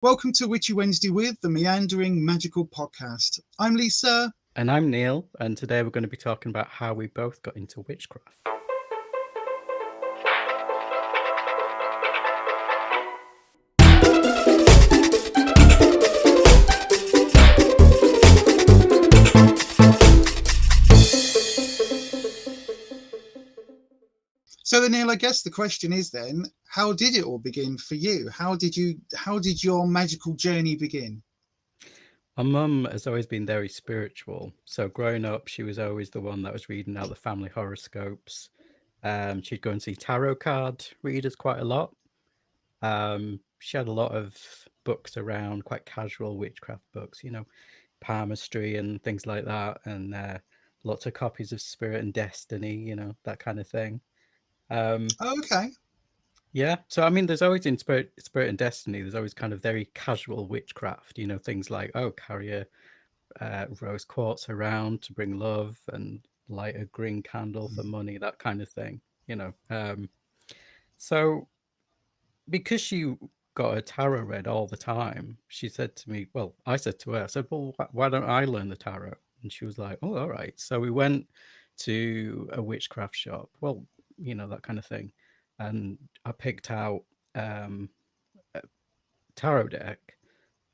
Welcome to Witchy Wednesday with the Meandering Magickal podcast. I'm Lisa. And I'm Neil, and today we're going to be talking about how we both got into witchcraft. So then, Neil, I guess the question is then, how did it all begin for you? How did your magical journey begin? My mum has always been very spiritual. So growing up, she was always the one that was reading out the family horoscopes. She'd go and see tarot card readers quite a lot. She had a lot of books around, quite casual witchcraft books, palmistry and things like that, and lots of copies of Spirit and Destiny, that kind of thing. Oh, okay. Yeah, so I mean, there's always in Spirit and Destiny, there's always kind of very casual witchcraft, things like, oh, carry a rose quartz around to bring love and light a green candle for money, that kind of thing. So because she got her tarot read all the time, she said to me, well, I said to her, I said, well, why don't I learn the tarot? And she was like, oh, all right. So we went to a witchcraft shop, well, that kind of thing. And I picked out a tarot deck,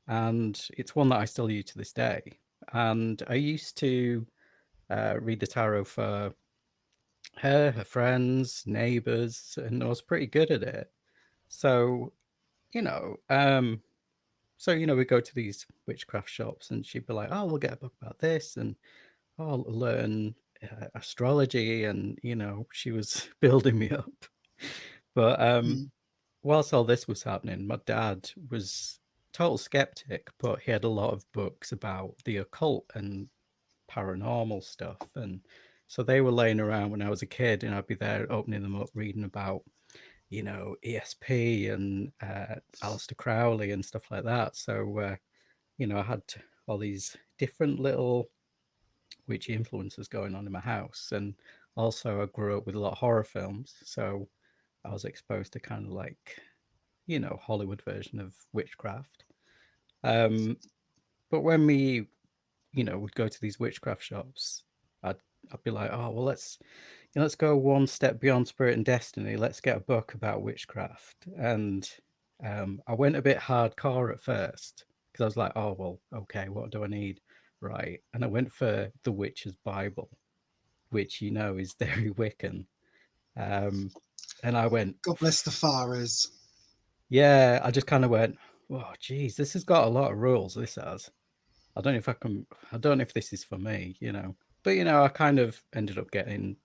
and it's one that I still use to this day. And I used to read the tarot for her friends, neighbors, and I was pretty good at it. So, you know, um, we go to these witchcraft shops, and she'd be like, "Oh, we'll get a book about this," and I'll learn astrology, and she was building me up. But Mm. whilst all this was happening, my dad was total skeptic, but he had a lot of books about the occult and paranormal stuff, and so they were laying around when I was a kid, and I'd be there opening them up, reading about ESP and Aleister Crowley and stuff like that. So I had all these different little witchy influences going on in my house, and also I grew up with a lot of horror films, so I was exposed to kind of like Hollywood version of witchcraft. Um, but when we would go to these witchcraft shops, I'd I'd be like, oh well, let's go one step beyond Spirit and Destiny. Let's get a book about witchcraft. And I went a bit hardcore at first because I was like, oh well, okay, what do I need? Right. And I went for the Witch's Bible, which is very Wiccan. Um, and I went, God bless the Fathers. yeah, I just kind of went, oh geez, this has got a lot of rules. This has. I don't know if I can. I don't know if this is for me. But I kind of ended up getting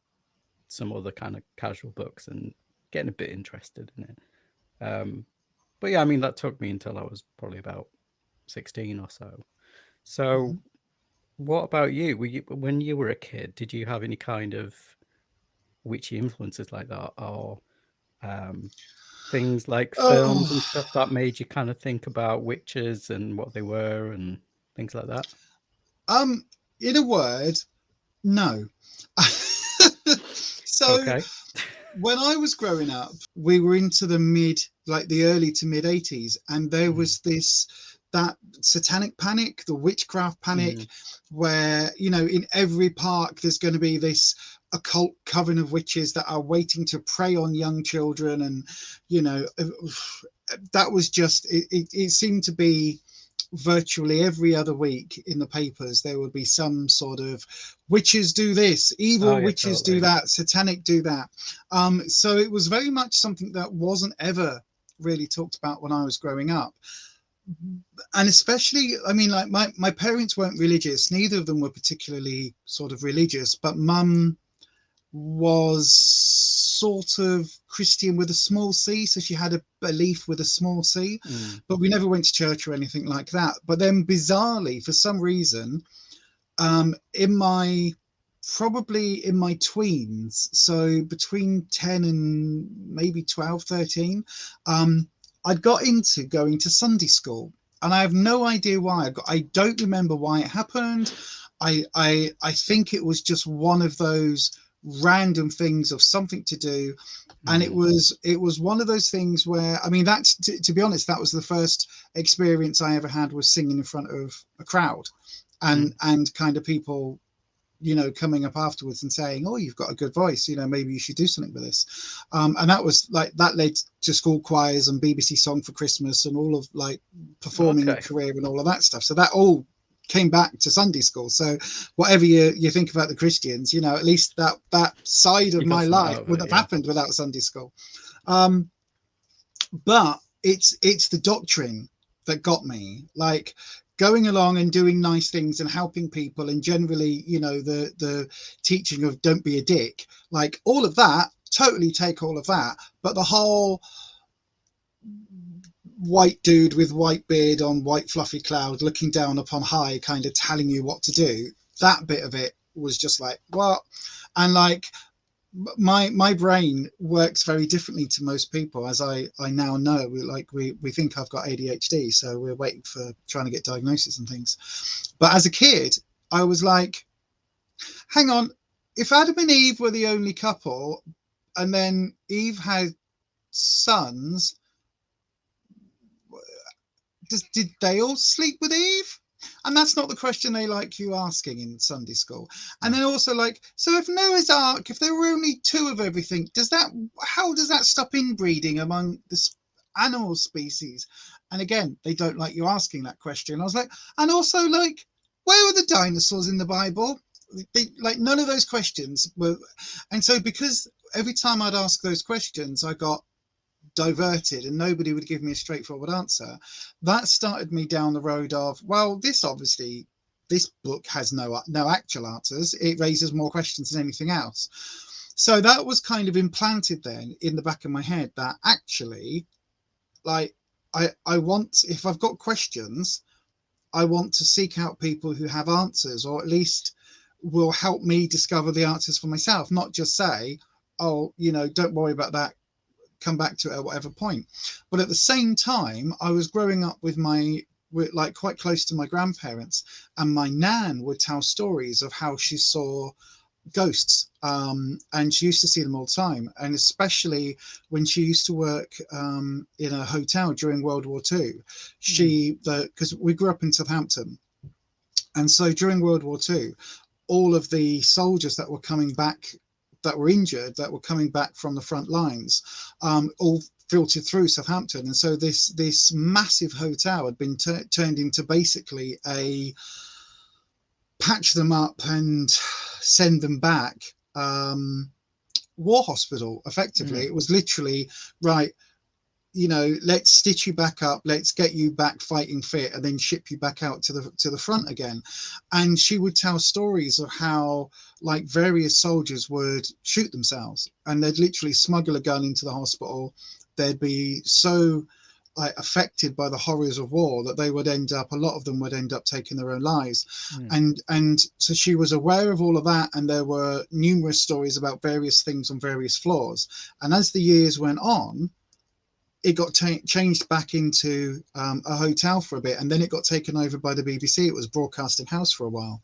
some other kind of casual books and getting a bit interested in it. But yeah, I mean, that took me until I was probably about 16 or so. So, Mhm. what about you? When you were a kid, did you have any kind of witchy influences like that, or um, things like films and Oh, stuff that made you kind of think about witches and what they were and things like that? um, in a word, no. So Okay. when I was growing up, we were into the early to mid 80s, and there Mm, was that satanic panic, the witchcraft panic, mm. where, in every park there's going to be this occult coven of witches that are waiting to prey on young children. And, you know, that was just, it seemed to be virtually every other week in the papers there would be some sort of witches do this, Oh evil yeah, witches do totally. that, satanic do that. So it was very much something that wasn't ever really talked about when I was growing up. And especially, I mean, like my parents weren't religious, neither of them were particularly sort of religious, but mum was sort of Christian with a small c, so she had a belief with a small c, Mm. but we never went to church or anything like that. But then, bizarrely, for some reason, in my probably in my tweens, so between 10 and maybe 12, 13, I'd got into going to Sunday school. And I have no idea why. I don't remember why it happened. I think it was just one of those random things of something to do. And it was one of those things where, I mean, that's to be honest, that was the first experience I ever had, was singing in front of a crowd, and kind of people, you know, coming up afterwards and saying, oh, you've got a good voice, you know, maybe you should do something with this. And that was like, that led to school choirs and BBC Song for Christmas and all of like performing career and all of that stuff. So that all came back to Sunday school. So whatever you think about the Christians, you know, at least that side of my life wouldn't have happened without Sunday school. But it's the doctrine that got me, like going along and doing nice things and helping people, and generally, you know, the teaching of don't be a dick, like all of that, totally take all of that. But the whole white dude with white beard on white fluffy cloud looking down upon high, kind of telling you what to do, that bit of it was just like, what? And like my brain works very differently to most people, as I now know. We think I've got ADHD, so we're waiting for trying to get diagnosis and things. But as a kid, I was like, hang on, if Adam and Eve were the only couple and then Eve had sons, did they all sleep with Eve? And that's not the question they like you asking in Sunday school. And then also, like, so if Noah's Ark, if there were only 2 of everything, how does that stop inbreeding among the animal species? And again, they don't like you asking that question. I was like, and also, like, where were the dinosaurs in the Bible? Like, none of those questions were. And so because every time I'd ask those questions, I got diverted and nobody would give me a straightforward answer, that started me down the road of, well, this book has no actual answers. It raises more questions than anything else. So that was kind of implanted then in the back of my head, that actually, like, I want, if I've got questions, I want to seek out people who have answers, or at least will help me discover the answers for myself, not just say, oh, you know, don't worry about that, come back to it at whatever point. But at the same time, I was growing up with like quite close to my grandparents, and my nan would tell stories of how she saw ghosts, and she used to see them all the time, and especially when she used to work in a hotel during World War II. Because we grew up in Southampton, and so during World War II, all of the soldiers that were coming back, that were injured, that were coming back from the front lines, all filtered through Southampton. And so this massive hotel had been turned into basically a patch them up and send them back war hospital, effectively. It was literally, right, you know, let's stitch you back up, let's get you back fighting fit, and then ship you back out to the front again. And she would tell stories of how, like, various soldiers would shoot themselves, and they'd literally smuggle a gun into the hospital. They'd be so like affected by the horrors of war that they would a lot of them would end up taking their own lives. And so she was aware of all of that, and there were numerous stories about various things on various floors. And as the years went on, it got changed back into a hotel for a bit, and then it got taken over by the BBC. It was Broadcasting House for a while,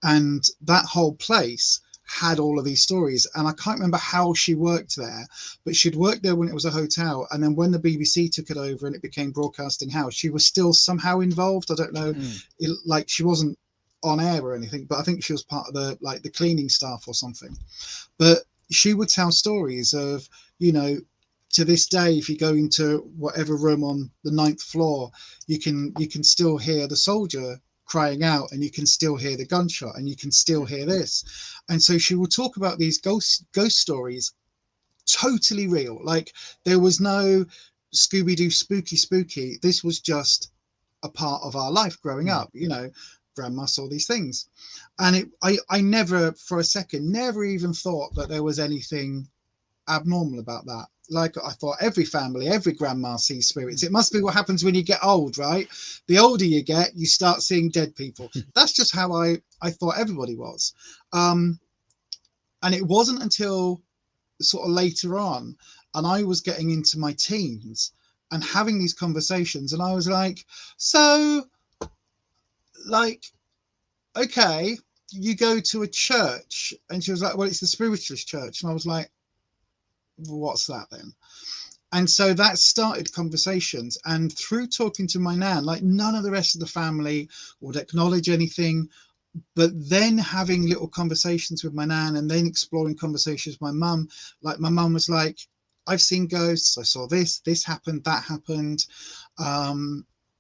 and that whole place had all of these stories. And I can't remember how she worked there, but she'd worked there when it was a hotel, and then when the BBC took it over and it became Broadcasting House, she was still somehow involved. I don't know, like, she wasn't on air or anything, but I think she was part of the cleaning staff or something. But she would tell stories of, you know, to this day, if you go into whatever room on the 9th floor, you can still hear the soldier crying out, and you can still hear the gunshot, and you can still hear this. And so she will talk about these ghost stories, totally real. Like, there was no Scooby-Doo spooky. This was just a part of our life growing up, you know. Grandma saw these things, and I never for a second never even thought that there was anything abnormal about that. Like, I thought every family, every grandma sees spirits. It must be what happens when you get old, right? The older you get, you start seeing dead people. That's just how I thought everybody was. And it wasn't until sort of later on, and I was getting into my teens and having these conversations, and I was like, so, like, okay, you go to a church? And she was like, well, it's the spiritualist church. And I was like, what's that then? And so that started conversations. And through talking to my nan, like none of the rest of the family would acknowledge anything, but then having little conversations with my nan and then exploring conversations with my mum, like my mum was like, I've seen ghosts, I saw this happened, that happened.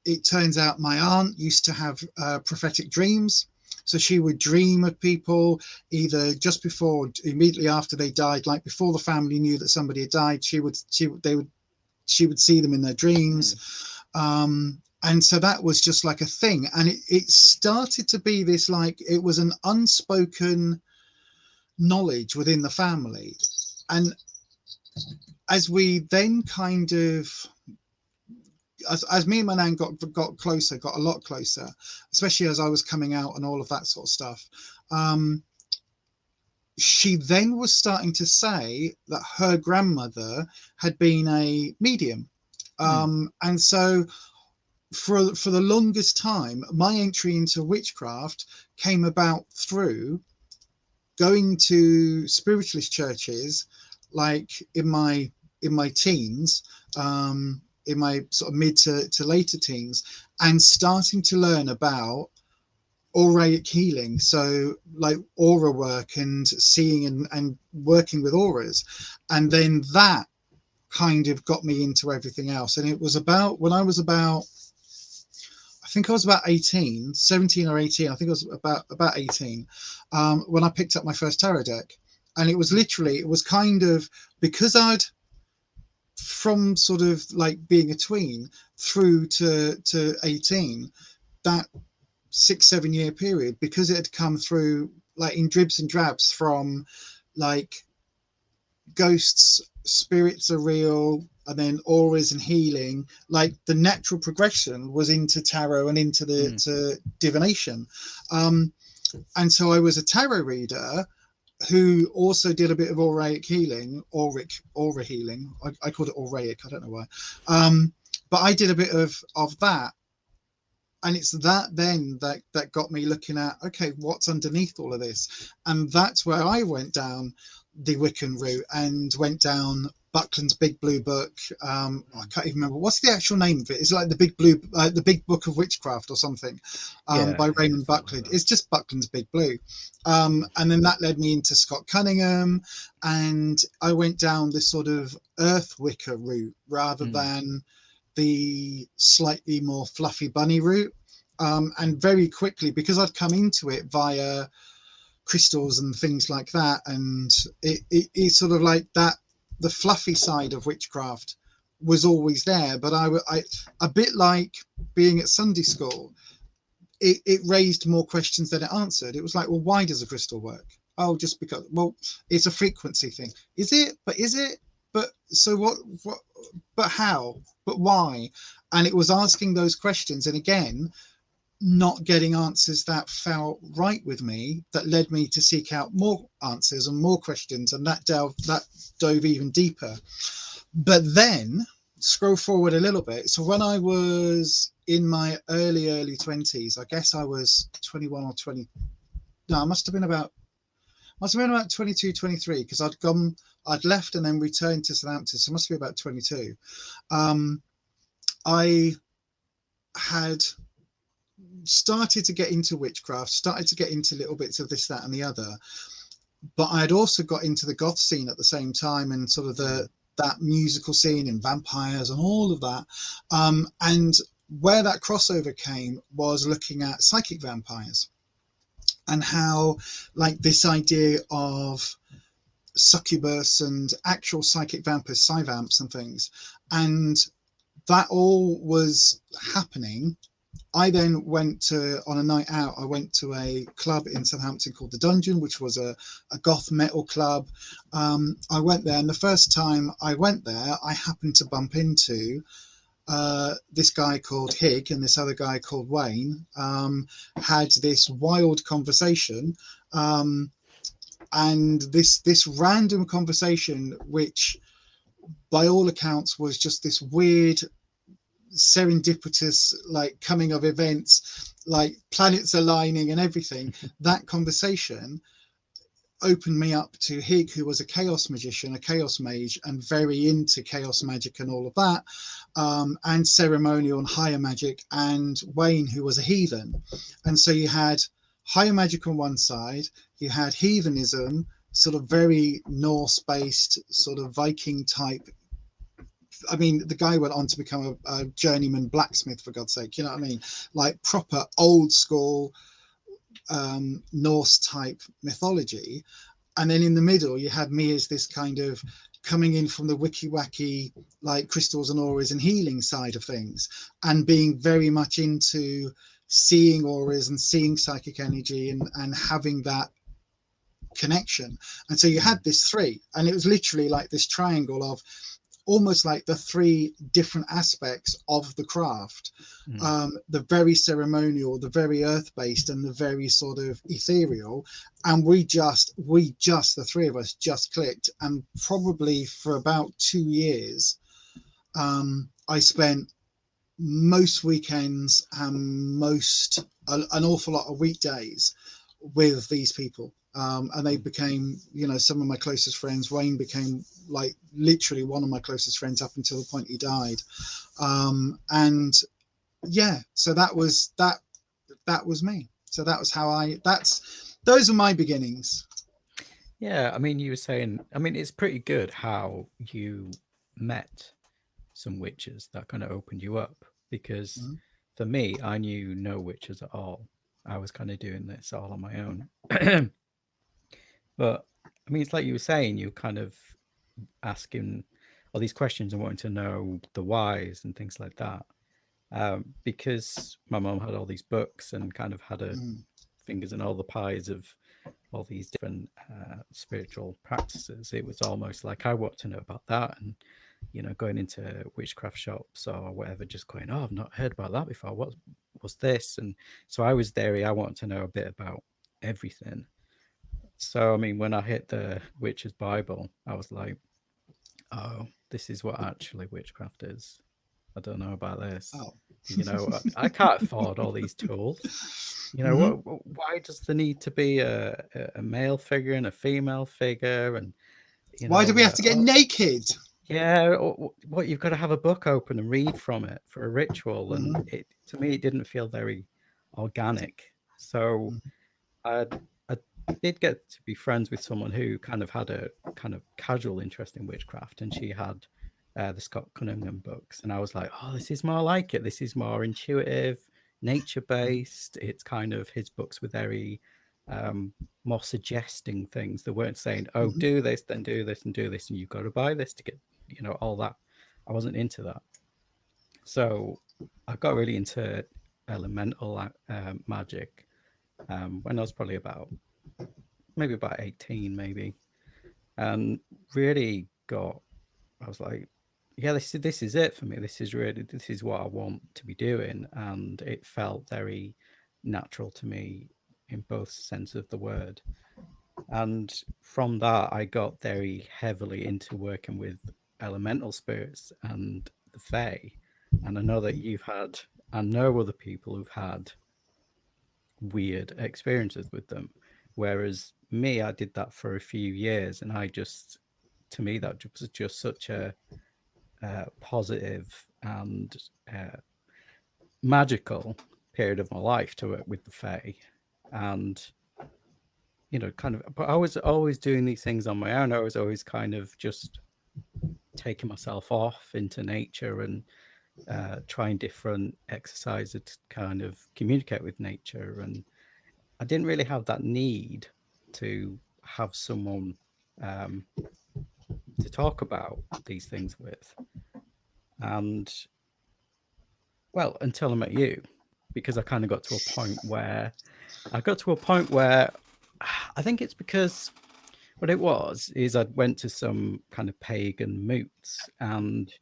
It turns out my aunt used to have prophetic dreams. So she would dream of people either just before, immediately after they died, like before the family knew that somebody had died, she would see them in their dreams. And so that was just like a thing. And it started to be this, like, it was an unspoken knowledge within the family. And as we then kind of, as me and my nan got closer, got a lot closer, especially as I was coming out and all of that sort of stuff, she then was starting to say that her grandmother had been a medium. And so for the longest time, my entry into witchcraft came about through going to spiritualist churches, like in my teens, in my sort of mid to later teens, and starting to learn about auraic healing, so like aura work and seeing and working with auras. And then that kind of got me into everything else. And it was about when I was about, I think I was about 18, 17 or 18. I think I was about 18 when I picked up my first tarot deck. And it was literally, it was kind of, because I'd, from sort of like being a tween through to 18, that 6-7 year period, because it had come through like in dribs and drabs from like ghosts, spirits are real, and then auras and healing, like the natural progression was into tarot and into the to divination. And so I was a tarot reader who also did a bit of auraic healing, aura healing. I called it auraic, I don't know why. But I did a bit of that. And it's that then that got me looking at, okay, what's underneath all of this? And that's where I went down the Wiccan route and went down Buckland's Big Blue Book. I can't even remember, what's the actual name of it? It's like the Big Book of Witchcraft or something, by Raymond Buckland. It's just Buckland's Big Blue. And then that led me into Scott Cunningham, and I went down this sort of Earth Wicca route rather than the slightly more fluffy bunny route. And very quickly, because I'd come into it via crystals and things like that, and it's sort of like that, the fluffy side of witchcraft was always there, but I a bit like being at Sunday school, it raised more questions than it answered. It was like, well, why does a crystal work? Oh, just because. Well, it's a frequency thing. Is it? But is it? But so what but how? But why? And it was asking those questions, and again, not getting answers that felt right with me, that led me to seek out more answers and more questions, and that dove even deeper. But then scroll forward a little bit. So when I was in my early 20s, I guess I was 21 or 20. No, I must have been about 22, 23, because I'd left and then returned to Southampton, so it must be about 22. I had started to get into witchcraft, started to get into little bits of this, that and the other, but I had also got into the goth scene at the same time, and sort of that musical scene and vampires and all of that. And where that crossover came was looking at psychic vampires, and how like this idea of succubus and actual psychic vampires, psyvamps and things, and that all was happening. I then went on a night out, I went to a club in Southampton called The Dungeon, which was a goth metal club. I went there, and the first time I went there, I happened to bump into this guy called Hig and this other guy called Wayne, had this wild conversation, and this random conversation, which by all accounts was just this weird serendipitous like coming of events, like planets aligning and everything. That conversation opened me up to Hig, who was a chaos magician, a chaos mage, and very into chaos magic and all of that, and ceremonial and higher magic, and Wayne, who was a heathen. And so you had higher magic on one side, you had heathenism, sort of very Norse based, sort of Viking type. I mean, the guy went on to become a journeyman blacksmith, for God's sake, you know what I mean? Like proper old school Norse type mythology. And then in the middle, you had me as this kind of coming in from the wiki wacky, like crystals and auras and healing side of things, and being very much into seeing auras and seeing psychic energy and having that connection. And so you had this three, and it was literally like this triangle of almost like the three different aspects of the craft. The very ceremonial, the very earth-based, and the very sort of ethereal. And we just the three of us just clicked. And probably for about 2 years, I spent most weekends and an awful lot of weekdays with these people. And they became, you know, some of my closest friends. Wayne became like literally one of my closest friends up until the point he died. And yeah, so that was me. So that was how those are my beginnings. Yeah, I mean, you were saying, I mean, it's pretty good how you met some witches that kind of opened you up, because for me, I knew no witches at all. I was kind of doing this all on my own. But I mean, it's like you were saying, you kind of asking all these questions and wanting to know the whys and things like that. Because my mom had all these books and kind of had her fingers in all the pies of all these different spiritual practices. It was almost like I want to know about that, and you know, going into witchcraft shops or whatever, just going, oh, I've not heard about that before. What was this? And so I was there. I wanted to know a bit about everything. So I mean, when I hit the Witch's Bible, I was like, oh, this is what actually witchcraft is. I don't know about this. Oh. You know, I can't afford all these tools. You know, why does there need to be a male figure and a female figure? And, you know, why do we have to get naked? Yeah, what, you've got to have a book open and read from it for a ritual. And it, to me, it didn't feel very organic. So I did get to be friends with someone who kind of had a kind of casual interest in witchcraft, and she had the Scott Cunningham books, and I was like, oh, this is more like it. This is more intuitive, nature-based. It's kind of, his books were very more suggesting things. They weren't saying, oh, do this, then do this, and do this, and you've got to buy this to get, you know, all that. I wasn't into that. So I got really into elemental magic when I was probably about 18, maybe, and really got, I was like, yeah, this is it for me. This is what I want to be doing. And it felt very natural to me in both sense of the word. And from that, I got very heavily into working with elemental spirits and the Fae. And I know that I know other people who've had weird experiences with them. Whereas me, I did that for a few years, and to me, that was just such a positive and magical period of my life to work with the Fae. And, you know, kind of, but I was always doing these things on my own. I was always kind of just taking myself off into nature and trying different exercises to kind of communicate with nature. And I didn't really have that need to have someone to talk about these things with. And well, until I met you, because I kind of got to a point where I think it's because what it was is I went to some kind of pagan moots, and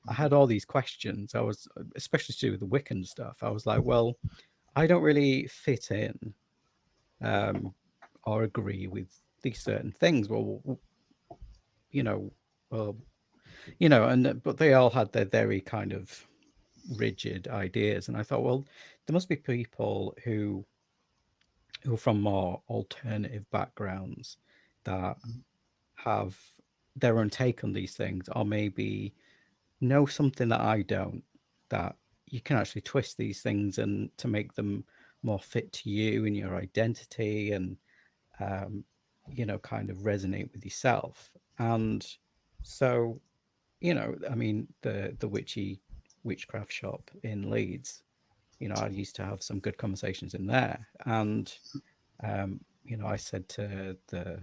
I had all these questions. I was, especially to do with the Wiccan stuff, I was like, well, I don't really fit in or agree with these certain things. Well, you know, and but they all had their very kind of rigid ideas. And I thought, well, there must be people who are from more alternative backgrounds that have their own take on these things, or maybe know something that I don't, that you can actually twist these things and to make them more fit to you and your identity, and kind of resonate with yourself. And so, I mean, the Witchy Witchcraft shop in Leeds, I used to have some good conversations in there. And I said to the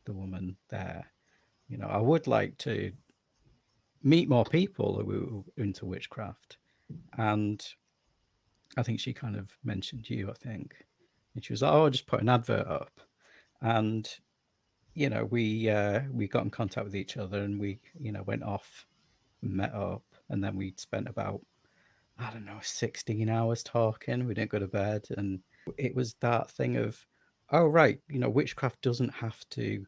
woman there, I would like to meet more people who are into witchcraft. And I think she kind of mentioned you, I think. And she was like, oh, I'll just put an advert up. And, we got in contact with each other, and we, went off, met up, and then we spent about, I don't know, 16 hours talking. We didn't go to bed. And it was that thing of, oh, right, witchcraft doesn't have to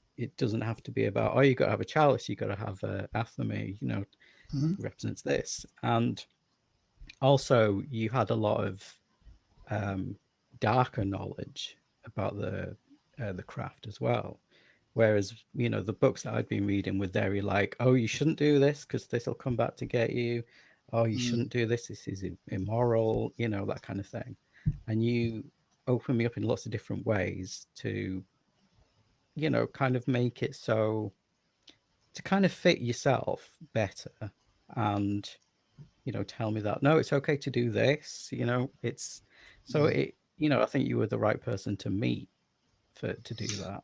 be about, oh, you got to have a chalice, you got to have a athame, represents this. And also you had a lot of darker knowledge about the craft as well. Whereas, the books that I'd been reading were very like, oh, you shouldn't do this because this will come back to get you. Oh, you shouldn't do this. This is immoral, that kind of thing. And you open me up in lots of different ways to, kind of make it so to kind of fit yourself better, and, tell me that, no, it's okay to do this, it's so it, I think you were the right person to meet to do that.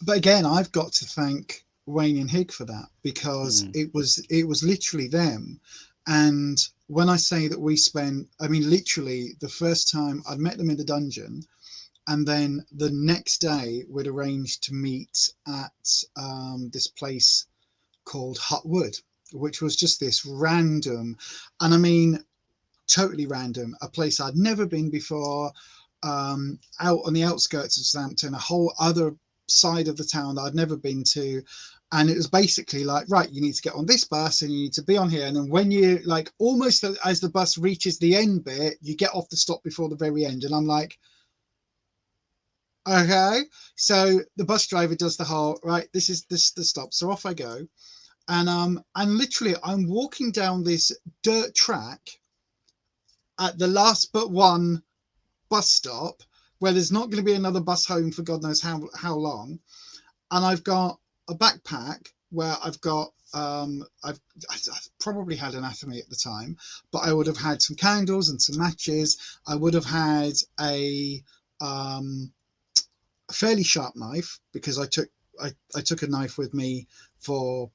But again, I've got to thank Wayne and Hig for that, because it was literally them. And when I say that we spent, I mean, literally the first time I'd met them in the dungeon, and then the next day we'd arranged to meet at this place called Hut Wood, which was just this random, and I mean, totally random, a place I'd never been before, out on the outskirts of Southampton, a whole other side of the town that I'd never been to. And it was basically like, right, you need to get on this bus and you need to be on here. And then when you, like, almost as the bus reaches the end bit, you get off the stop before the very end. And I'm like, okay. So the bus driver does the whole, right, this is the stop. So off I go. And literally I'm walking down this dirt track at the last but one bus stop, where there's not going to be another bus home for God knows how long. And I've got a backpack where I've got I've probably had an athame at the time, but I would have had some candles and some matches. I would have had a fairly sharp knife, because I took a knife with me for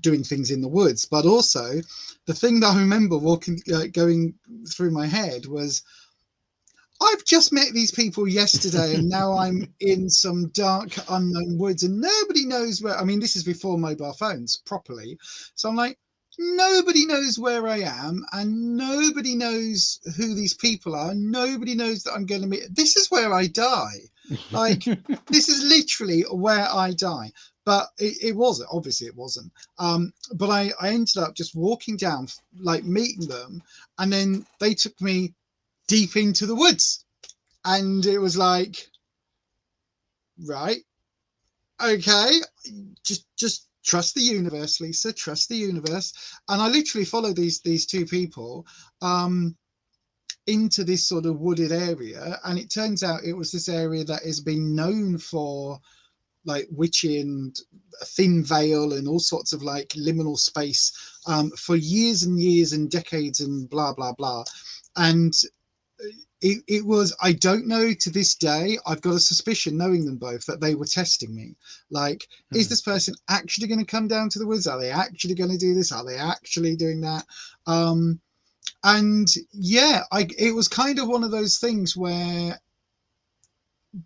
doing things in the woods. But also the thing that I remember going through my head was, I've just met these people yesterday and now I'm in some dark unknown woods and nobody knows where. I mean, this is before mobile phones properly. So I'm like, nobody knows where I am and nobody knows who these people are. Nobody knows that I'm going to meet. This is where I die. Like, this is literally where I die. But it wasn't, obviously it wasn't. But I ended up just walking down, like meeting them. And then they took me deep into the woods, and it was like, right, okay, just trust the universe, Lisa, trust the universe. And I literally followed these two people into this sort of wooded area, and it turns out it was this area that has been known for like witchy and thin veil and all sorts of like liminal space for years and years and decades and blah blah blah. And it was, I don't know to this day, I've got a suspicion, knowing them both, that they were testing me. Like, is this person actually going to come down to the woods? Are they actually going to do this? Are they actually doing that? And yeah, it was kind of one of those things where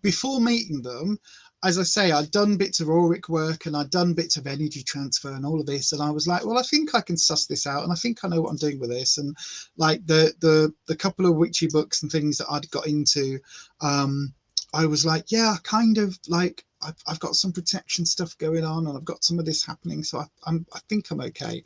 before meeting them, as I say, I'd done bits of auric work and I'd done bits of energy transfer and all of this. And I was like, well, I think I can suss this out. And I think I know what I'm doing with this. And like the couple of witchy books and things that I'd got into, I was like, yeah, kind of like, I've got some protection stuff going on, and I've got some of this happening, so I think I'm okay.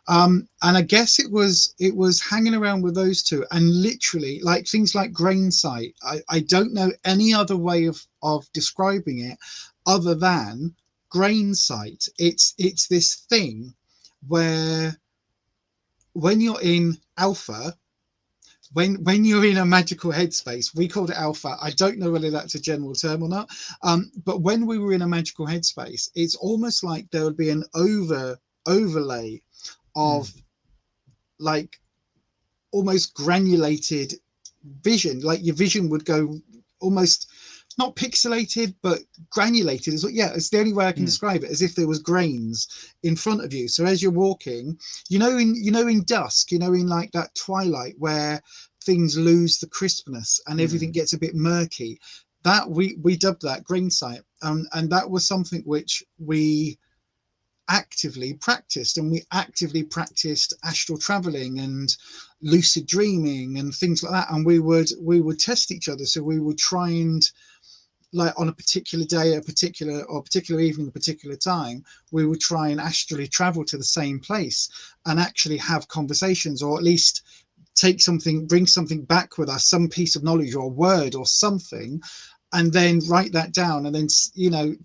And I guess it was hanging around with those two, and literally like things like grain sight. I don't know any other way of describing it other than grain sight. It's this thing where when you're in alpha, when you're in a magical headspace, we called it alpha. I don't know whether that's a general term or not. But when we were in a magical headspace, it's almost like there would be an overlay of like almost granulated vision. Like your vision would go almost not pixelated, but granulated. It's the only way I can describe it, as if there was grains in front of you. So as you're walking, in dusk, in like that twilight where things lose the crispness and everything gets a bit murky, that we dubbed that grain sight. And that was something which we actively practiced, and we actively practiced astral traveling and lucid dreaming and things like that. And we would test each other. So we would try and, like, on a particular day, a particular evening, a particular time, we would try and astrally travel to the same place and actually have conversations, or at least bring something back with us, some piece of knowledge or word or something, and then write that down, and then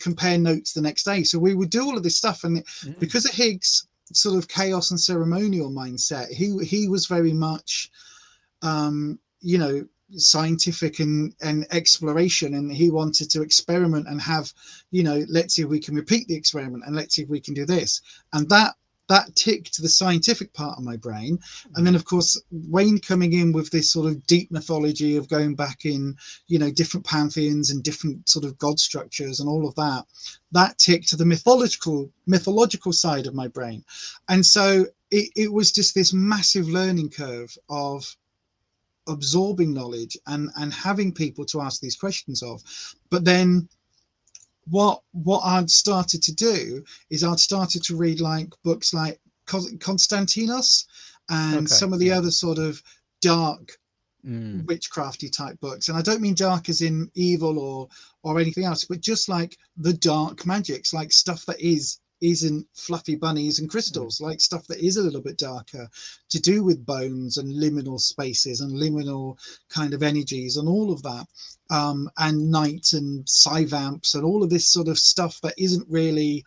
compare notes the next day. So we would do all of this stuff, and because of Higgs' sort of chaos and ceremonial mindset, he was very much scientific and exploration, and he wanted to experiment and have, let's see if we can repeat the experiment, and let's see if we can do this. And that ticked the scientific part of my brain. And then of course Wayne coming in with this sort of deep mythology of going back in, different pantheons and different sort of god structures and all of that ticked the mythological side of my brain. And so it was just this massive learning curve of absorbing knowledge and having people to ask these questions of. But then what I'd started to do is I'd started to read like books like Constantinos and some of the other sort of dark witchcrafty type books. And I don't mean dark as in evil or anything else, but just like the dark magics, like stuff that isn't fluffy bunnies and crystals, like stuff that is a little bit darker, to do with bones and liminal spaces and liminal kind of energies and all of that, and night and psyvamps and all of this sort of stuff that isn't really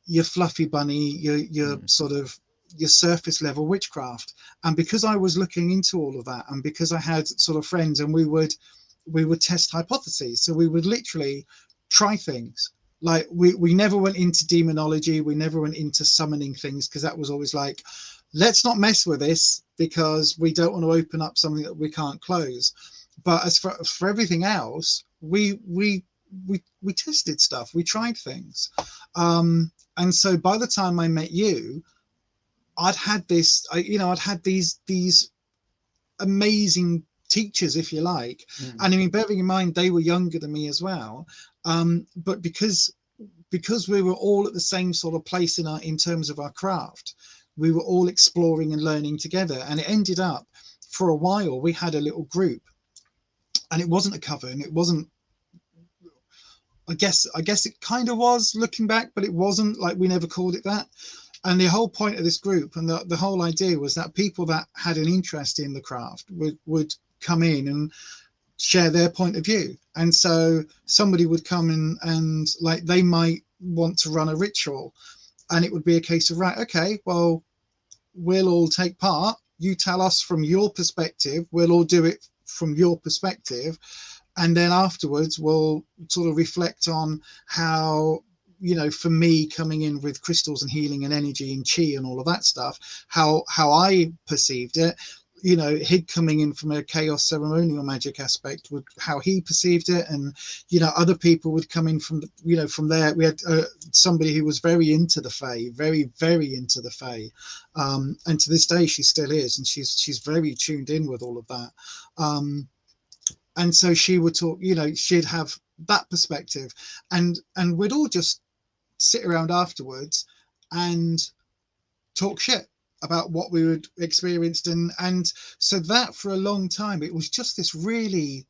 your fluffy bunny, your sort of your surface level witchcraft. And because I was looking into all of that, and because I had sort of friends, and we would test hypotheses, so we would literally try things. Like we never went into demonology, we never went into summoning things, because that was always like, let's not mess with this, because we don't want to open up something that we can't close. But as for everything else, we tested stuff, we tried things. And so by the time I met you, I'd had these amazing teachers, if you like. And I mean, bearing in mind they were younger than me as well, but because we were all at the same sort of place in terms of our craft, we were all exploring and learning together. And it ended up, for a while, we had a little group, and it wasn't a coven, it wasn't, I guess it kind of was looking back, but it wasn't, like, we never called it that. And the whole point of this group, and the whole idea, was that people that had an interest in the craft would come in and share their point of view. And so somebody would come in and like they might want to run a ritual, and it would be a case of, right, okay, well, we'll all take part, you tell us from your perspective, we'll all do it from your perspective, and then afterwards we'll sort of reflect on how, for me, coming in with crystals and healing and energy and chi and all of that stuff, how I perceived it. Hid coming in from a chaos ceremonial magic aspect, with how he perceived it, and other people would come in from from there. We had somebody who was very into the Fae, very, very into the Fae, and to this day she still is, and she's very tuned in with all of that. And so she would talk, she'd have that perspective, and we'd all just sit around afterwards and talk shit about what we had experienced. And so that, for a long time, it was just this really,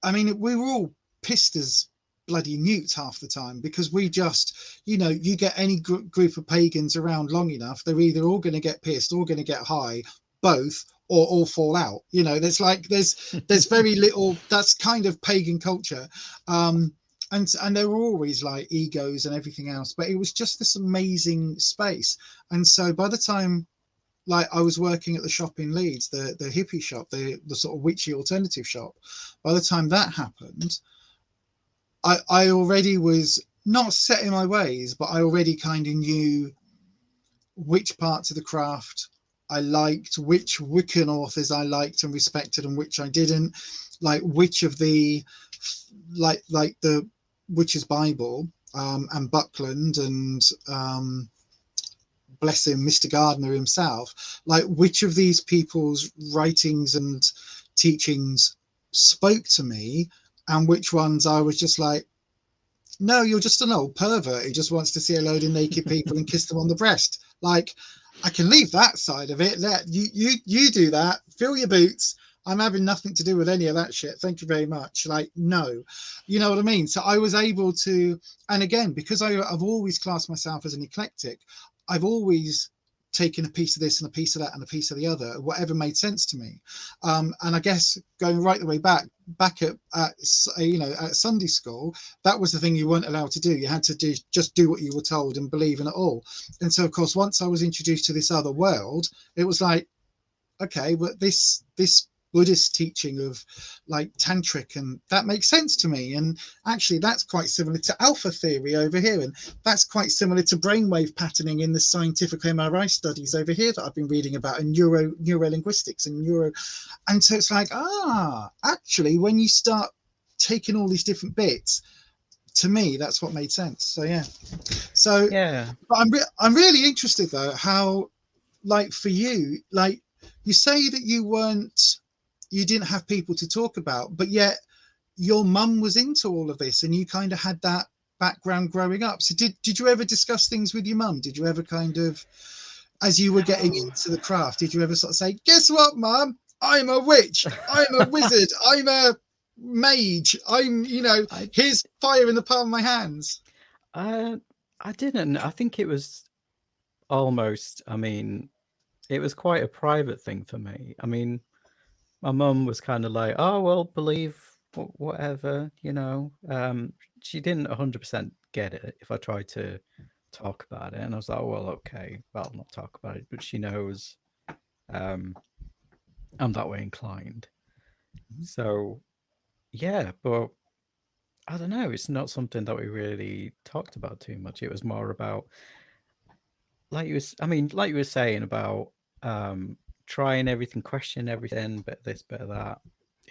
I mean, we were all pissed as bloody newt half the time, because we just, you know, you get any group of pagans around long enough, they're either all going to get pissed or going to get high, both, or all fall out. You know, there's like there's very little. That's kind of pagan culture. And there were always like egos and everything else, but it was just this amazing space. And so by the time, like, I was working at the shop in Leeds, the hippie shop, the sort of witchy alternative shop, by the time that happened, I already was not set in my ways, but I already kind of knew which parts of the craft I liked, which Wiccan authors I liked and respected, and which I didn't, like which of the like the Witch's Bible, and Buckland, and bless him, Mr. Gardner himself, like which of these people's writings and teachings spoke to me, and which ones I was just like, no, you're just an old pervert who just wants to see a load of naked people and kiss them on the breast. Like, I can leave that side of it. Let you do that. Fill your boots. I'm having nothing to do with any of that shit. Thank you very much. Like, no, you know what I mean? So I was able to, and again, because I've always classed myself as an eclectic, I've always taken a piece of this and a piece of that and a piece of the other, whatever made sense to me. And I guess going right the way back at you know, at Sunday school, that was the thing you weren't allowed to do. You had to just do what you were told and believe in it all. And so of course, once I was introduced to this other world, it was like, okay, but this Buddhist teaching of like tantric, and that makes sense to me. And actually that's quite similar to alpha theory over here, and that's quite similar to brainwave patterning in the scientific MRI studies over here that I've been reading about, and neurolinguistics and neuro. And so it's like, actually when you start taking all these different bits, to me that's what made sense. So yeah. So yeah, but I'm really interested though, how, like, for you, like, you say that you didn't have people to talk about, but yet your mum was into all of this and you kind of had that background growing up. So did you ever discuss things with your mum? Did you ever kind of, as you were getting into the craft, did you ever sort of say, guess what, mum? I'm a witch. I'm a wizard. I'm a mage. I'm, you know, here's fire in the palm of my hands. I didn't. I think it was almost, I mean, it was quite a private thing for me. I mean, my mum was kind of like, oh, well, believe whatever, you know. She didn't 100% get it if I tried to talk about it. And I was like, oh, well, okay, well, I'll not talk about it. But she knows I'm that way inclined. So, yeah, but I don't know. It's not something that we really talked about too much. It was more about, like you were saying about trying everything, questioning everything, bit this, bit of that.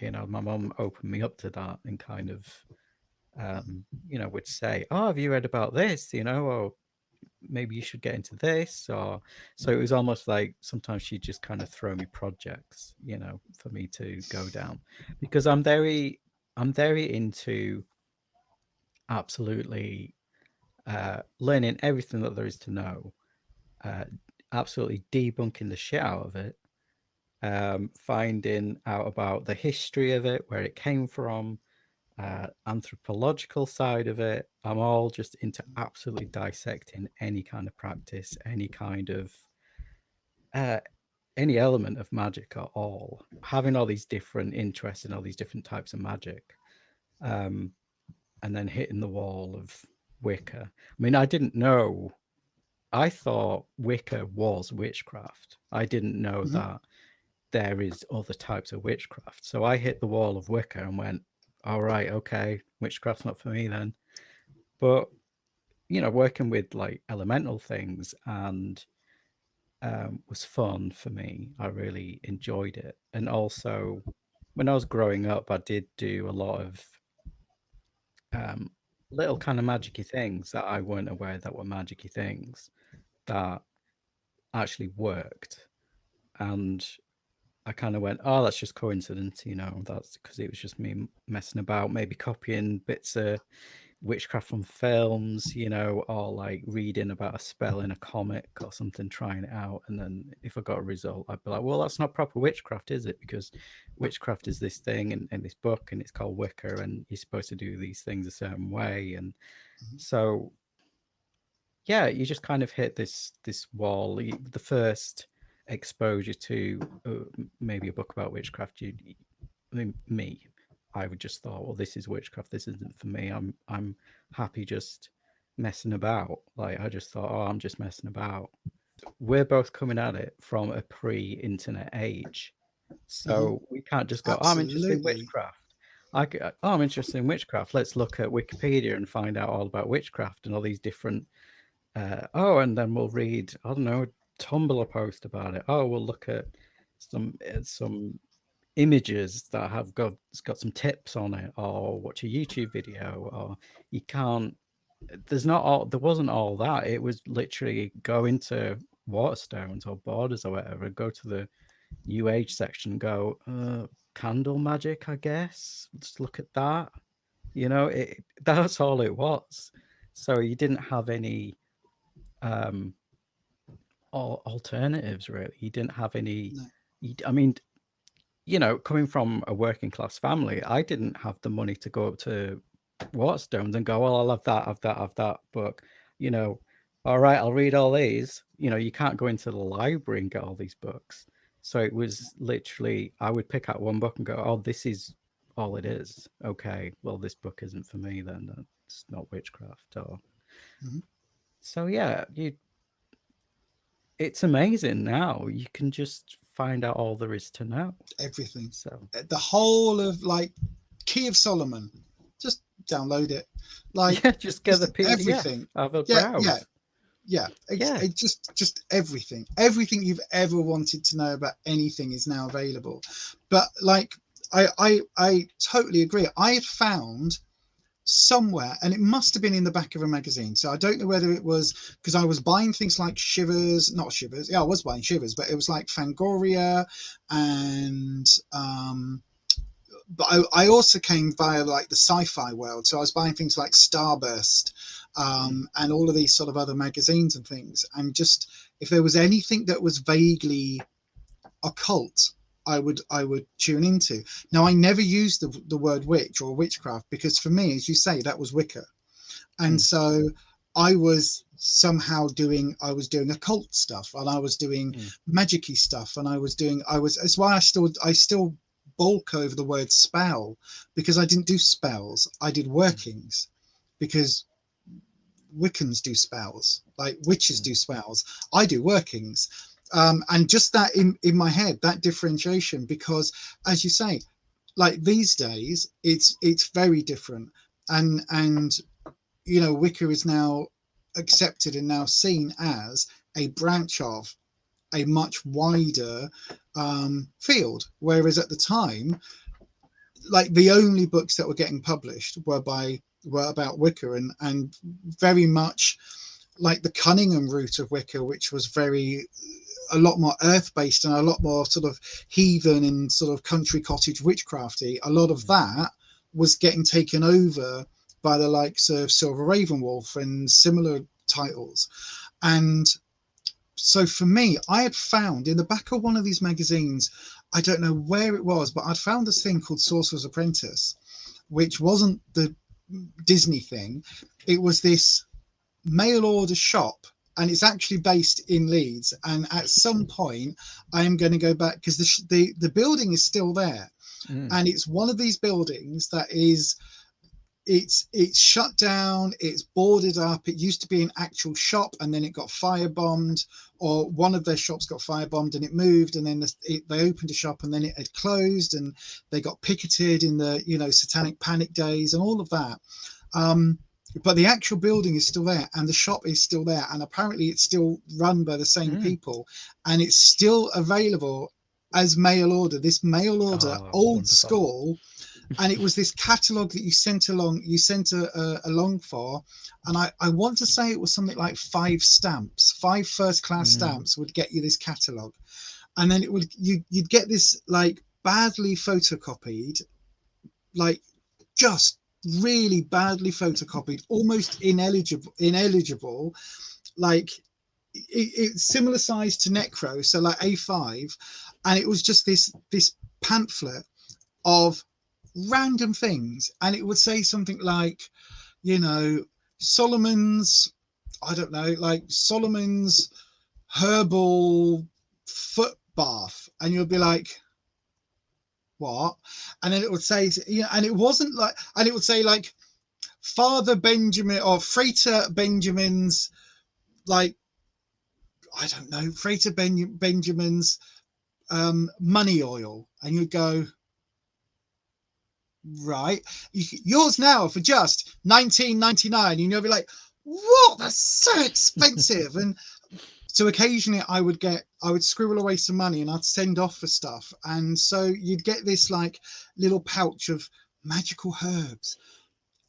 You know, my mum opened me up to that and kind of, you know, would say, "Oh, have you read about this? You know, or maybe you should get into this." Or so it was almost like sometimes she'd just kind of throw me projects, you know, for me to go down, because I'm very into absolutely learning everything that there is to know, absolutely debunking the shit out of it, finding out about the history of it, where it came from, anthropological side of it. I'm all just into absolutely dissecting any kind of practice, any kind of any element of magic at all. Having all these different interests in all these different types of magic, and then hitting the wall of Wicca. I mean, I didn't know. I thought Wicca was witchcraft. I didn't know that there is other types of witchcraft. So I hit the wall of Wicca and went, all right, okay, witchcraft's not for me then. But, you know, working with like elemental things and was fun for me. I really enjoyed it. And also, when I was growing up, I did do a lot of little kind of magicy things that I weren't aware that were magicy things that actually worked. And I kind of went, oh, that's just coincidence, you know, that's because it was just me messing about, maybe copying bits of witchcraft from films, you know, or like reading about a spell in a comic or something, trying it out. And then if I got a result, I'd be like, well, that's not proper witchcraft, is it? Because witchcraft is this thing in this book, and it's called Wicca, and you're supposed to do these things a certain way. And so, yeah, you just kind of hit this wall. The first exposure to maybe a book about witchcraft, I would just thought, well, this is witchcraft. This isn't for me. I'm happy just messing about. Like, I just thought, oh, I'm just messing about. We're both coming at it from a pre-internet age, so we can't just go, oh, I'm interested in witchcraft. I'm interested in witchcraft. Let's look at Wikipedia and find out all about witchcraft and all these different. And then we'll read, I don't know, a Tumblr post about it. Oh, we'll look at some images that have got some tips on it, or watch a YouTube video. Or you can't, there wasn't all that. It was literally go into Waterstones or Borders or whatever, go to the New Age section, go candle magic, I guess, let's look at that. You know, that's all it was. So you didn't have any alternatives, really. You didn't have any. I mean, you know, coming from a working class family, I didn't have the money to go up to Waterstones and go, well, I'll have that book. You know, all right, I'll read all these. You know, you can't go into the library and get all these books. So it was literally, I would pick out one book and go, oh, this is all it is. Okay, well, this book isn't for me then. It's not witchcraft. Or so, yeah, it's amazing now. You can just find out all there is to know. Everything. So the whole of like Key of Solomon, just download it. Like, yeah, just get the PDF. Everything. Have a browse. It's just everything you've ever wanted to know about anything is now available. But like, I totally agree. I had found somewhere, and it must have been in the back of a magazine, so I don't know whether it was because I was buying things like not Shivers, I was buying Shivers, but it was like Fangoria, and but I also came via like the sci-fi world, so I was buying things like Starburst, and all of these sort of other magazines and things, and just if there was anything that was vaguely occult, I would tune into. Now, I never used the word witch or witchcraft, because for me, as you say, that was Wicca, and so I was somehow doing occult stuff, and I was doing magic-y stuff, and that's why I still bulk over the word spell, because I didn't do spells, I did workings, because Wiccans do spells, like witches do spells, I do workings. And just that in my head, that differentiation, because as you say, like these days, it's very different, and you know, Wicca is now accepted and now seen as a branch of a much wider field, whereas at the time, like the only books that were getting published were about Wicca, and very much like the Cunningham route of Wicca, which was a lot more earth-based and a lot more sort of heathen and sort of country cottage witchcrafty. A lot of that was getting taken over by the likes of Silver Ravenwolf and similar titles. And so for me, I had found in the back of one of these magazines, I don't know where it was, but I'd found this thing called Sorcerer's Apprentice, which wasn't the Disney thing. It was this mail order shop, and it's actually based in Leeds, and at some point I am going to go back, because the building is still there, and it's one of these buildings that is it's shut down, it's boarded up. It used to be an actual shop, and then it got firebombed, or one of their shops got firebombed and it moved, and then they opened a shop and then it had closed, and they got picketed in the, you know, satanic panic days and all of that. But the actual building is still there, and the shop is still there, and apparently it's still run by the same people, and it's still available as mail order. This mail order, old wonderful. School, and it was this catalogue that you sent along for, and I want to say it was something like 5 first-class stamps would get you this catalogue, and then you'd get this like badly photocopied, like just really badly photocopied, almost ineligible, like it's similar size to Necro, so like A5, and it was just this pamphlet of random things, and it would say something like, you know, Solomon's, I don't know, like Solomon's herbal foot bath, and you'll be like, what? And then it would say, you know, and it wasn't like, and it would say like Father Benjamin or Frater Benjamin's, like, I don't know, Frater Benjamin's money oil, and you go, right, yours now for just $19.99, and you'll be like, what? That's so expensive. And so occasionally I would scribble away some money and I'd send off for stuff, and so you'd get this like little pouch of magical herbs.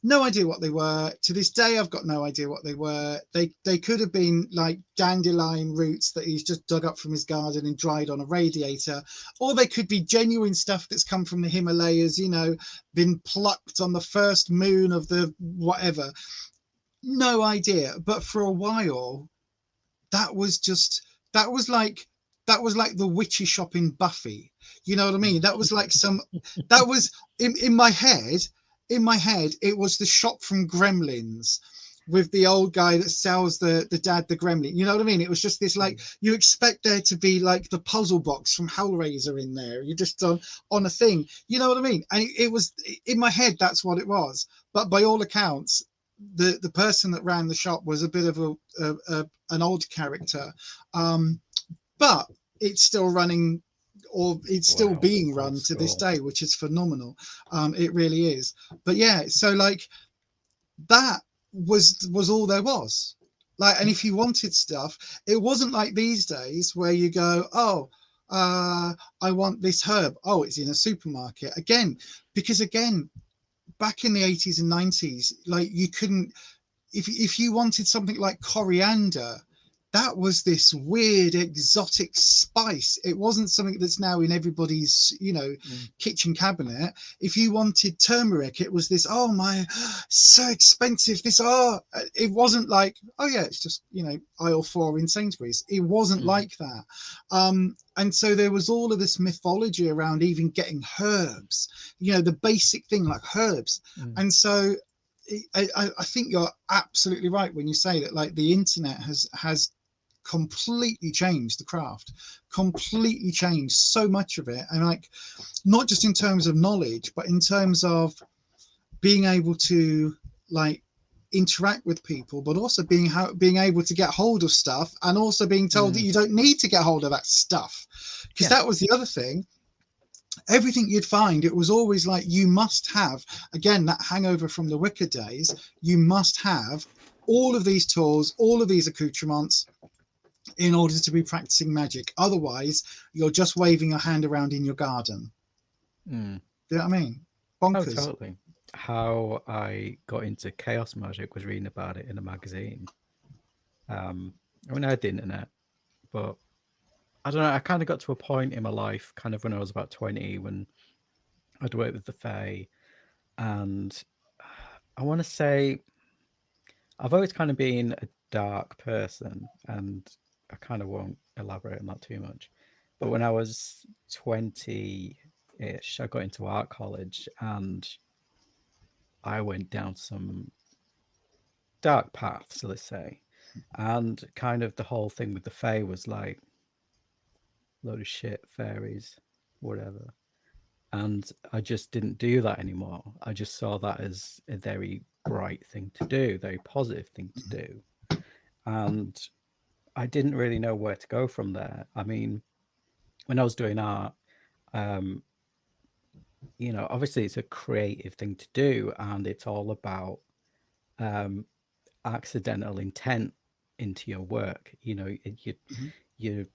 No idea what they were. To this day, I've got no idea what they were. They could have been like dandelion roots that he's just dug up from his garden and dried on a radiator, or they could be genuine stuff that's come from the Himalayas, you know, been plucked on the first moon of the whatever. No idea. But for a while, that was like the witchy shop in Buffy. You know what I mean? That was like that was in my head. In my head, it was the shop from Gremlins with the old guy that sells the dad the gremlin. You know what I mean? It was just this, like, you expect there to be like the puzzle box from Hellraiser in there. You're just on a thing. You know what I mean? And it was in my head, that's what it was. But by all accounts, the person that ran the shop was a bit of an old character, but it's still running, or it's still being run to this day, which is phenomenal. It really is. But yeah, so like that was all there was. Like, and if you wanted stuff, it wasn't like these days where you go, oh, I want this herb, oh, it's in a supermarket again, because again, back in the 80s and 90s, like, you couldn't, if you wanted something like coriander, that was this weird exotic spice. It wasn't something that's now in everybody's, you know, kitchen cabinet. If you wanted turmeric, it was this, oh my, so expensive, this, oh, it wasn't like, oh yeah, it's just, you know, aisle 4 in Sainsbury's. It wasn't like that. And so there was all of this mythology around even getting herbs, you know, the basic thing like herbs. And so I think you're absolutely right when you say that, like, the internet has completely changed the craft, completely changed so much of it. And like, not just in terms of knowledge, but in terms of being able to like interact with people, but also being able to get hold of stuff, and also being told that you don't need to get hold of that stuff, because that was the other thing. Everything you'd find, it was always like, you must have, again, that hangover from the Wicca days, you must have all of these tools, all of these accoutrements in order to be practicing magic. Otherwise, you're just waving your hand around in your garden. Do you know what I mean? Bonkers. Oh, totally. How I got into chaos magic was reading about it in a magazine. I mean, I had the internet, but I don't know, I kind of got to a point in my life, kind of when I was about 20, when I'd worked with the Fae, and I want to say I've always kind of been a dark person, and I kind of won't elaborate on that too much. But when I was 20-ish, I got into art college, and I went down some dark paths, let's say. And kind of the whole thing with the Fae was like, load of shit, fairies, whatever. And I just didn't do that anymore. I just saw that as a very bright thing to do, very positive thing to do. And I didn't really know where to go from there. I mean, when I was doing art, you know, obviously it's a creative thing to do, and it's all about accidental intent into your work. You know, you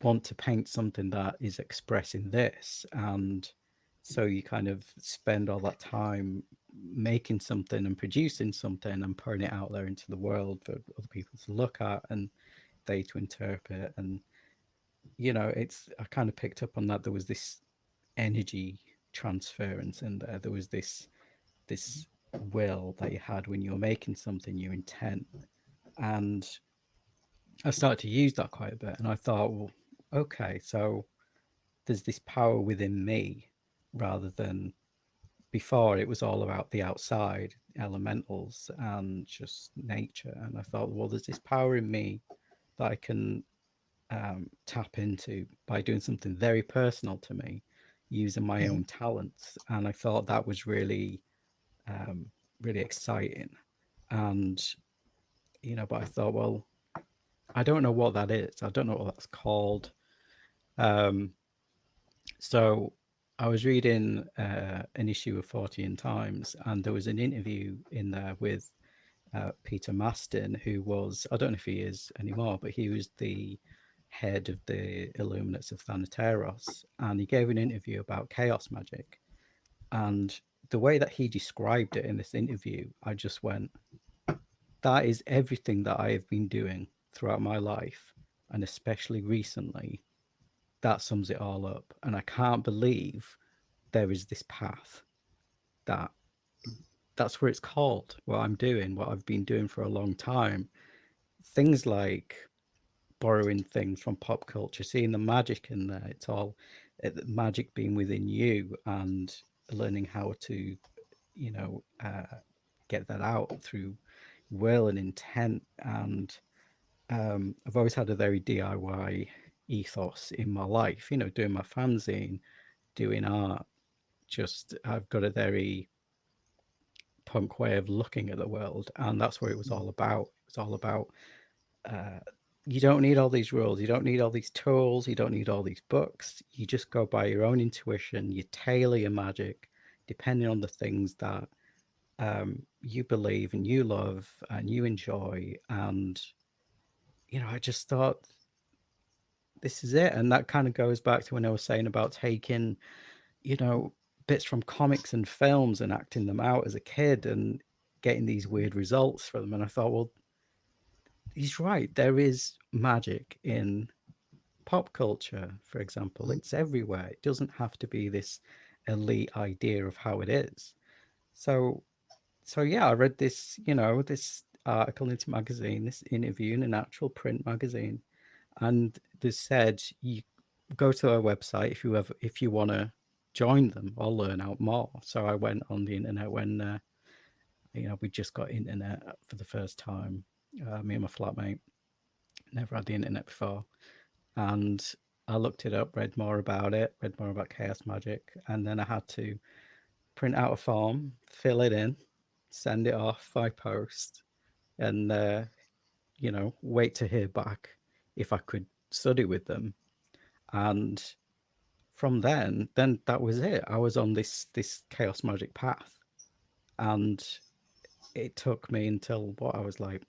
want to paint something that is expressing this, and so you kind of spend all that time making something and producing something and putting it out there into the world for other people to look at and they to interpret. And you know, it's, I kind of picked up on that. There was this energy transference in there. There was this will that you had when you were making something, your intent. And I started to use that quite a bit. And I thought, well, okay, so there's this power within me rather than before it was all about the outside elementals and just nature. And I thought, well, there's this power in me that I can tap into by doing something very personal to me using my own talents. And I thought that was really really exciting. And but I thought, well, I don't know what that is, I don't know what that's called. So I was reading an issue of 14 Times, and there was an interview in there with Peter Maston, who was, I don't know if he is anymore, but he was the head of the Illuminates of Thanateros, and he gave an interview about chaos magic. And the way that he described it in this interview, I just went, that is everything that I have been doing throughout my life, and especially recently. That sums it all up. And I can't believe there is this path that's what it's called, what I'm doing, what I've been doing for a long time. Things like borrowing things from pop culture, seeing the magic in there. It's all magic being within you, and learning how to, get that out through will and intent. And I've always had a very DIY ethos in my life, doing my fanzine, doing art. Just, I've got a very punk way of looking at the world, and that's what it was all about. It was all about you don't need all these rules, you don't need all these tools, you don't need all these books. You just go by your own intuition, you tailor your magic depending on the things that you believe and you love and you enjoy. And I just thought, this is it. And that kind of goes back to when I was saying about taking bits from comics and films and acting them out as a kid and getting these weird results for them. And I thought, well, he's right. There is magic in pop culture, for example. It's everywhere. It doesn't have to be this elite idea of how it is. So yeah, I read this, this article into magazine, this interview in an actual print magazine, and they said you go to their website if you want to join them or learn out more. So I went on the internet when we just got internet for the first time. Me and my flatmate never had the internet before, and I looked it up, read more about chaos magic, and then I had to print out a form, fill it in, send it off by post, and wait to hear back if I could study with them. And from then that was it. I was on this chaos magic path, and it took me until what I was like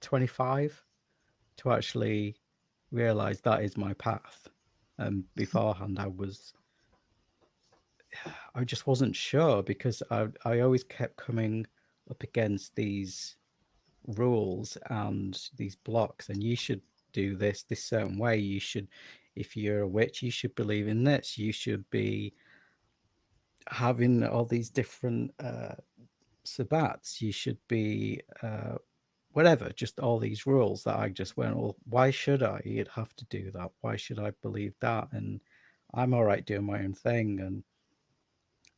25 to actually realize that is my path. And beforehand I just wasn't sure, because I always kept coming up against these rules and these blocks, and you should do this certain way. You should, if you're a witch, you should believe in this. You should be having all these different sabbats. You should be whatever, just all these rules that I just went, well, why should I have to do that? Why should I believe that? And I'm all right doing my own thing. And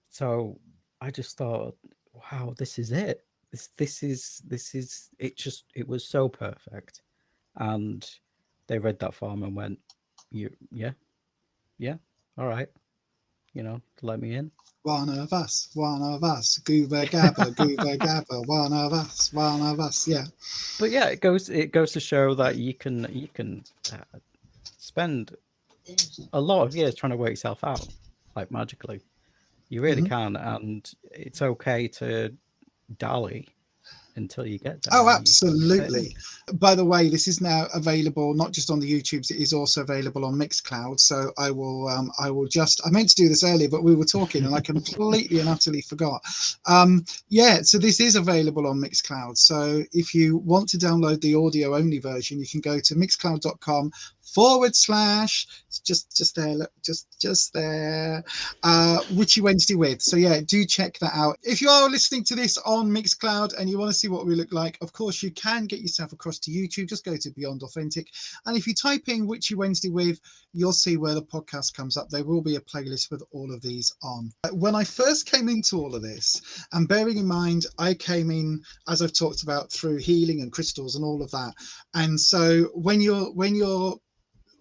so I just thought, wow, this is it. This is it. Just, it was so perfect. And they read that form and went, yeah, all right, let me in. One of us, goober gabba, one of us, yeah. But yeah, it goes to show that you can spend a lot of years trying to work yourself out, like magically. You really can, and it's okay to dally until you get there. Oh, absolutely. By the way, this is now available not just on the YouTubes, it is also available on Mixcloud. So I will just, I meant to do this earlier, but we were talking and I completely and utterly forgot. Yeah, so this is available on Mixcloud. So if you want to download the audio only version, you can go to mixcloud.com it's just there, look, just there, Witchy Wednesday with. So yeah, do check that out. If you are listening to this on Mixcloud and you want to see what we look like, of course you can get yourself across to YouTube. Just go to Beyond Authentic, and if you type in Witchy Wednesday with, you'll see where the podcast comes up. There will be a playlist with all of these on. When I first came into all of this, and bearing in mind I came in, as I've talked about, through healing and crystals and all of that, and so when you're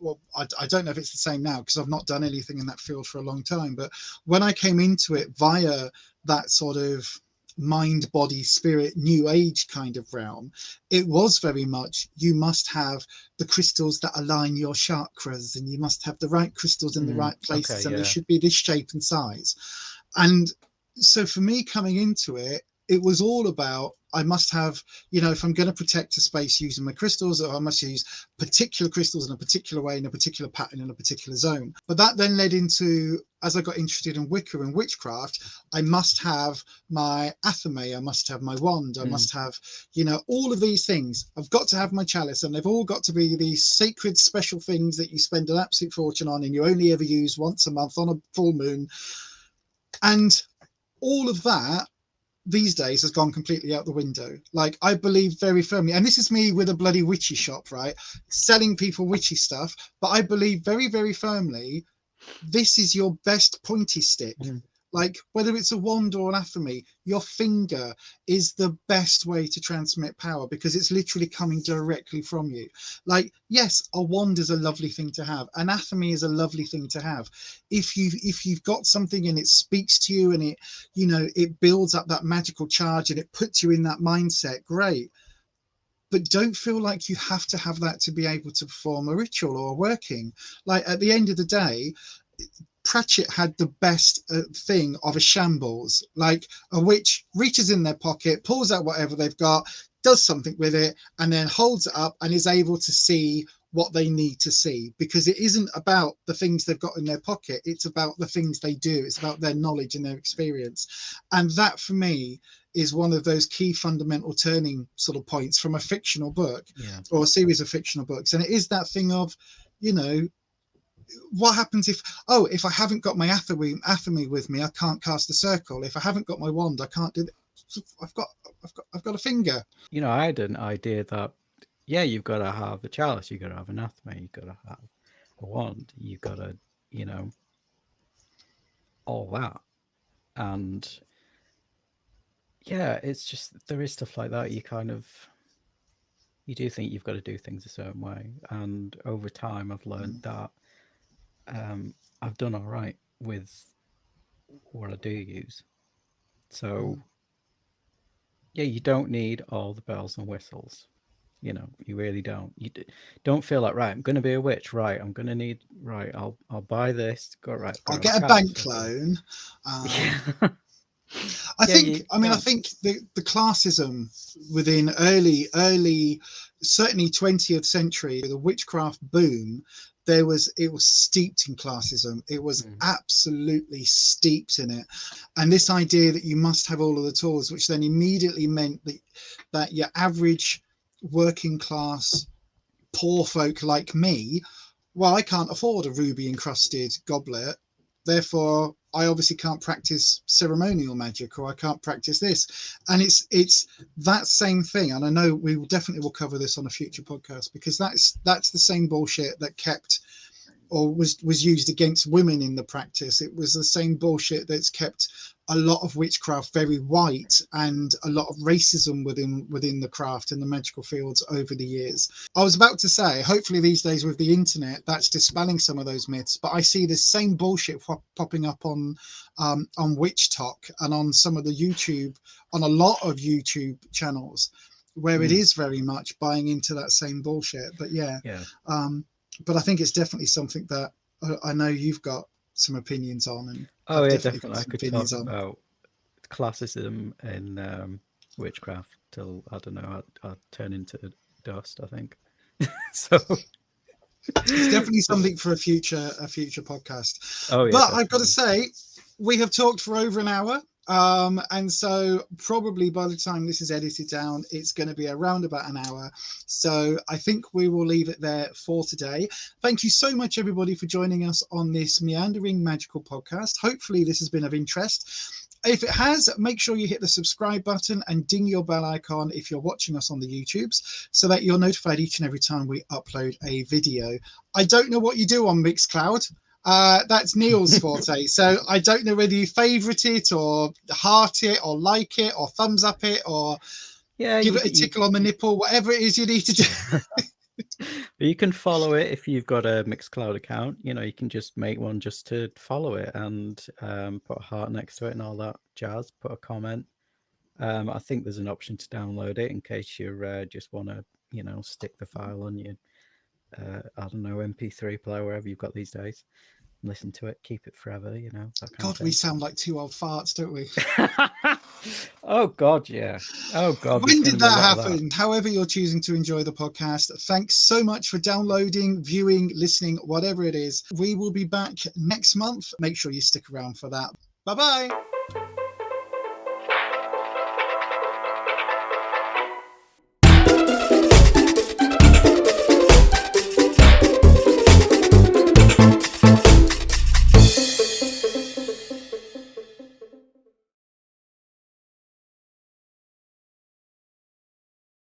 well, I don't know if it's the same now because I've not done anything in that field for a long time, but when I came into it via that sort of mind, body, spirit, new age kind of realm, it was very much, you must have the crystals that align your chakras, and you must have the right crystals in the right places, and they should be this shape and size. And so for me coming into it, it was all about, I must have, you know, if I'm going to protect a space using my crystals, or I must use particular crystals in a particular way, in a particular pattern, in a particular zone. But that then led into, as I got interested in Wicca and witchcraft, I must have my athame, I must have my wand, I must have, you know, all of these things. I've got to have my chalice, and they've all got to be these sacred special things that you spend an absolute fortune on, and you only ever use once a month on a full moon. And all of that these days has gone completely out the window. Like, I believe very firmly, and this is me with a bloody witchy shop, right, selling people witchy stuff, but I believe very, very firmly this is your best pointy stick. Like, whether it's a wand or an athame, your finger is the best way to transmit power, because it's literally coming directly from you. Like, yes, a wand is a lovely thing to have, an athame is a lovely thing to have. If you've got something and it speaks to you, and it, you know, it builds up that magical charge and it puts you in that mindset, great. But don't feel like you have to have that to be able to perform a ritual or a working. Like, at the end of the day, Pratchett had the best thing of a shambles. Like, a witch reaches in their pocket, pulls out whatever they've got, does something with it, and then holds it up and is able to see what they need to see, because it isn't about the things they've got in their pocket, it's about the things they do, it's about their knowledge and their experience. And that for me is one of those key fundamental turning sort of points from a fictional book, or a series of fictional books. And it is that thing of, you know, what happens if I haven't got my athame with me, I can't cast a circle. If I haven't got my wand, I can't do that. I've got a finger. You know, I had an idea that, yeah, you've got to have a chalice, you've got to have an athame, you've got to have a wand, you've got to, you know, all that. And yeah, it's just, there is stuff like that. You kind of, you do think you've got to do things a certain way. And over time, I've learned that I've done all right with what I do use. So yeah, you don't need all the bells and whistles. You know, you really don't. You don't feel like, right, I'm going to be a witch. Right, I'm going to need, right, I'll buy this. Go right. I'll get a bank loan. I think the classism within early, certainly 20th century, the witchcraft boom, it was steeped in classism. It was absolutely steeped in it. And this idea that you must have all of the tools, which then immediately meant that your average working class poor folk like me, well, I can't afford a ruby encrusted goblet, therefore I obviously can't practice ceremonial magic, or I can't practice this. And it's that same thing. And I know we definitely will cover this on a future podcast, because that's the same bullshit that kept, or was used against women in the practice. It was the same bullshit that's kept a lot of witchcraft very white, and a lot of racism within the craft and the magical fields over the years. I was about to say, hopefully these days with the internet, that's dispelling some of those myths, but I see this same bullshit popping up on Witch Talk and on some of the YouTube, on a lot of YouTube channels, where it is very much buying into that same bullshit. But but I think it's definitely something that I know you've got some opinions on. And definitely. I could talk about classicism in witchcraft till, I don't know, I'd turn into dust, I think. So it's definitely something for a future podcast. But definitely. I've got to say, we have talked for over an hour. And so probably by the time this is edited down, it's going to be around about an hour. So I think we will leave it there for today. Thank you so much, everybody, for joining us on this Meandering Magickal podcast. Hopefully this has been of interest. If it has, make sure you hit the subscribe button and ding your bell icon if you're watching us on the YouTubes, so that you're notified each and every time we upload a video. I don't know what you do on Mixcloud. That's Neil's forte. So I don't know whether you favourite it or heart it or like it or thumbs up it or give it a tickle on the nipple, whatever it is you need to do. You can follow it if you've got a Mixcloud account. You know, you can just make one just to follow it and put a heart next to it and all that jazz. Put a comment. I think there's an option to download it in case you just want to, you know, stick the file on your, I don't know, MP3 player, wherever you've got these days. Listen to it, keep it forever, you know. God, we sound like two old farts, don't we? Oh God, yeah. Oh God. When did that happen? However you're choosing to enjoy the podcast, thanks so much for downloading, viewing, listening, whatever it is. We will be back next month. Make sure you stick around for that. Bye-bye.